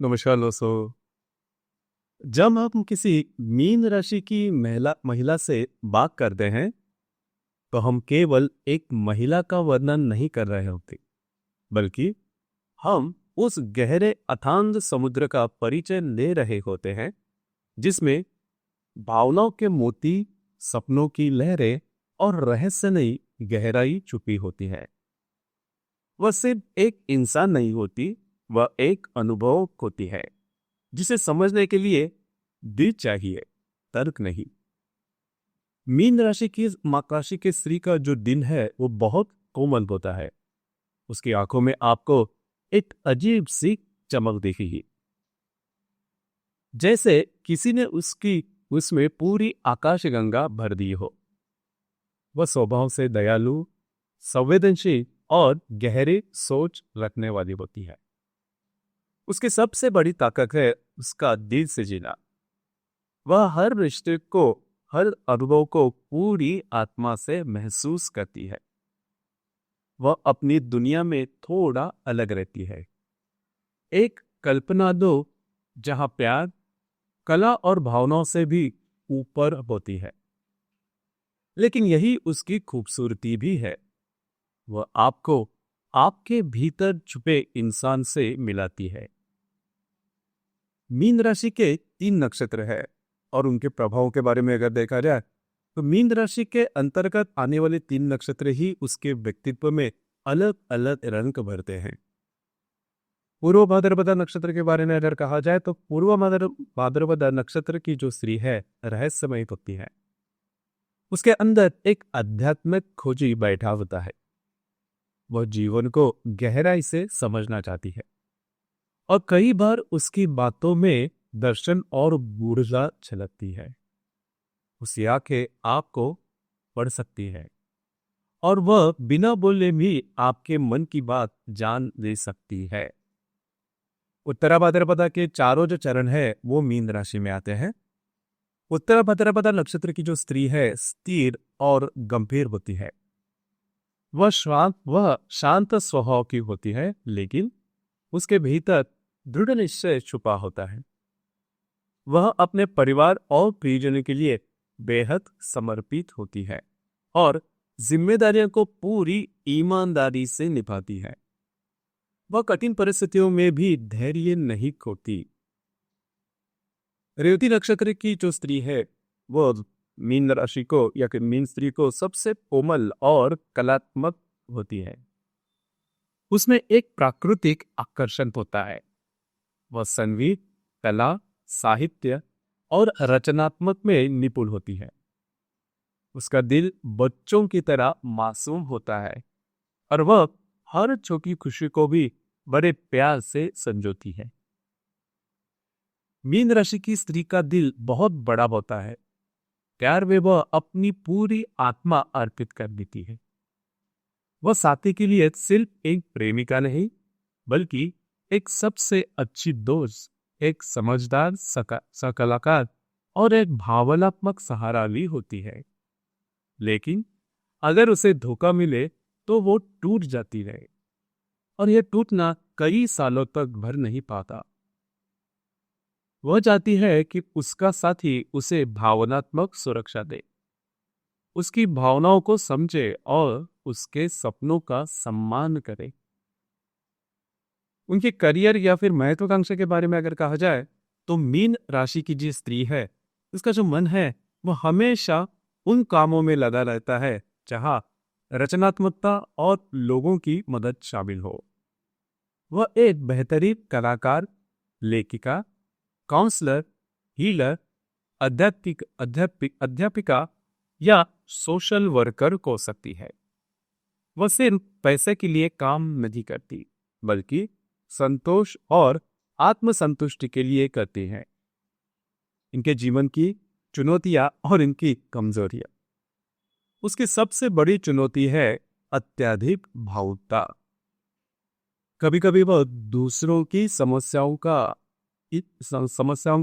नमस्कार दोस्तों। जब हम किसी मीन राशि की महिला महिला से बात करते हैं तो हम केवल एक महिला का वर्णन नहीं कर रहे होते, बल्कि हम उस गहरे अथांग समुद्र का परिचय ले रहे होते हैं जिसमें भावनाओं के मोती, सपनों की लहरें और रहस्यमयी गहराई छुपी होती है। वह सिर्फ एक इंसान नहीं होती, वह एक अनुभव होती है जिसे समझने के लिए दिल चाहिए, तर्क नहीं। मीन राशि की राशि के स्त्री का जो दिन है वो बहुत कोमल होता है। उसकी आंखों में आपको एक अजीब सी चमक दिखेगी, जैसे किसी ने उसमें पूरी आकाशगंगा भर दी हो। वह स्वभाव से दयालु, संवेदनशील और गहरी सोच रखने वाली होती है। उसकी सबसे बड़ी ताकत है उसका दिल से जीना। वह हर रिश्ते को, हर अनुभव को पूरी आत्मा से महसूस करती है। वह अपनी दुनिया में थोड़ा अलग रहती है। एक कल्पना दो जहां प्यार, कला और भावनाओं से भी ऊपर होती है। लेकिन यही उसकी खूबसूरती भी है। वह आपको आपके भीतर छुपे इंसान से मिलाती है। मीन राशि के 3 नक्षत्र है और उनके प्रभावों के बारे में अगर देखा जाए तो मीन राशि के अंतर्गत आने वाले 3 नक्षत्र ही उसके व्यक्तित्व में अलग अलग रंग भरते हैं। पूर्व भाद्रपदा नक्षत्र के बारे में अगर कहा जाए तो पूर्व भाद्रपदा नक्षत्र की जो स्त्री है रहस्यमयी होती है। उसके अंदर एक आध्यात्मिक खोजी बैठा होता है। वह जीवन को गहराई से समझना चाहती है और कई बार उसकी बातों में दर्शन और ऊर्जा छलकती है। उसकी आंखें आपको पढ़ सकती है और वह बिना बोले भी आपके मन की बात जान ले सकती है। उत्तरा भाद्रपदा के चारों जो चरण है वो मीन राशि में आते हैं। उत्तरा भाद्रपदा नक्षत्र की जो स्त्री है स्थिर और गंभीर होती है। वह शांत स्वभाव की होती है, लेकिन उसके भीतर दृढ़ निश्चय छुपा होता है। वह अपने परिवार और प्रियजनों के लिए बेहद समर्पित होती है और जिम्मेदारियों को पूरी ईमानदारी से निभाती है। वह कठिन परिस्थितियों में भी धैर्य नहीं खोती। रेवती नक्षत्र की जो स्त्री है वह मीन राशि को या फिर मीन स्त्री को सबसे कोमल और कलात्मक होती है। उसमें एक प्राकृतिक आकर्षण होता है। वह संगीत, कला, साहित्य और रचनात्मक में निपुण होती है। उसका दिल बच्चों की तरह मासूम होता है और वह हर छोटी खुशी को भी बड़े प्यार से संजोती है। मीन राशि की स्त्री का दिल बहुत बड़ा होता है। प्यार में वह अपनी पूरी आत्मा अर्पित कर देती है। वह साथी के लिए सिर्फ एक प्रेमिका नहीं, बल्कि एक सबसे अच्छी दोस्त, एक समझदार सकलाकार और एक भावनात्मक सहारा भी होती है। लेकिन अगर उसे धोखा मिले तो वो टूट जाती है और यह टूटना कई सालों तक भर नहीं पाता। वह चाहती है कि उसका साथी उसे भावनात्मक सुरक्षा दे, उसकी भावनाओं को समझे और उसके सपनों का सम्मान करे। उनके करियर या फिर महत्वाकांक्षा के बारे में अगर कहा जाए तो मीन राशि की जो स्त्री है उसका जो मन है वो हमेशा उन कामों में लगा रहता है जहां रचनात्मकता और लोगों की मदद शामिल हो। वह एक बेहतरीन कलाकार, लेखिका, काउंसलर, हीलर, अध्यापिका या सोशल वर्कर हो सकती है। वह सिर्फ पैसे के लिए काम नहीं करती, बल्कि संतोष और आत्मसंतुष्टि के लिए करती है। इनके जीवन की चुनौतियां और इनकी कमजोरियां। उसकी सबसे बड़ी चुनौती है अत्यधिक भावुकता। कभी कभी वह दूसरों की समस्याओं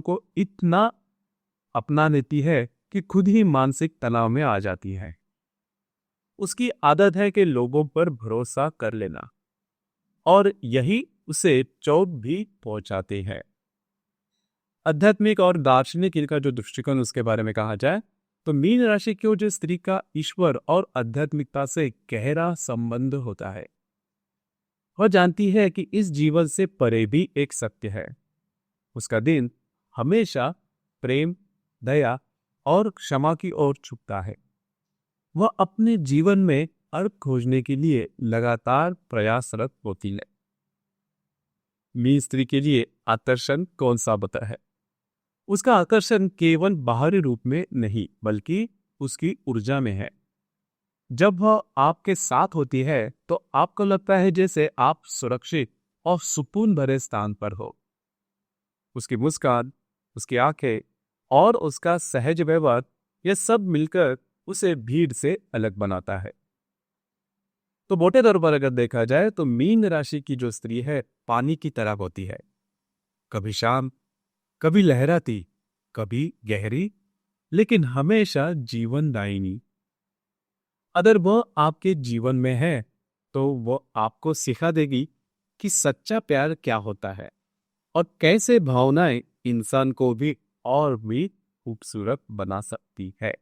को इतना अपना लेती है कि खुद ही मानसिक तनाव में आ जाती है। उसकी आदत है कि लोगों पर भरोसा कर लेना और यही उसे चोट भी पहुंचाते हैं। आध्यात्मिक और दार्शनिक इनका जो दृष्टिकोण उसके बारे में कहा जाए तो मीन राशि की जो स्त्री का ईश्वर और आध्यात्मिकता से गहरा संबंध होता है। वह जानती है कि इस जीवन से परे भी एक सत्य है। उसका दिन हमेशा प्रेम, दया और क्षमा की ओर झुकता है। वह अपने जीवन में अर्थ खोजने के लिए लगातार प्रयासरत होती है। मीन स्त्री के लिए आकर्षण कौन सा बता है? उसका आकर्षण केवल बाहरी रूप में नहीं बल्कि उसकी ऊर्जा में है। जब वह आपके साथ होती है तो आपको लगता है जैसे आप सुरक्षित और सुकून भरे स्थान पर हो। उसकी मुस्कान, उसकी आंखें और उसका सहज व्यवहार, यह सब मिलकर उसे भीड़ से अलग बनाता है। तो मोटे तौर पर अगर देखा जाए तो मीन राशि की जो स्त्री है पानी की तरह होती है, कभी शांत, कभी लहराती, कभी गहरी, लेकिन हमेशा जीवनदायिनी। अगर वह आपके जीवन में है तो वह आपको सिखा देगी कि सच्चा प्यार क्या होता है और कैसे भावनाएं इंसान को भी और भी खूबसूरत बना सकती है।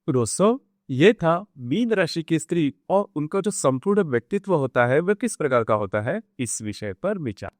दोस्तों, ये था मीन राशि की स्त्री और उनका जो संपूर्ण व्यक्तित्व होता है वह किस प्रकार का होता है, इस विषय पर विचार।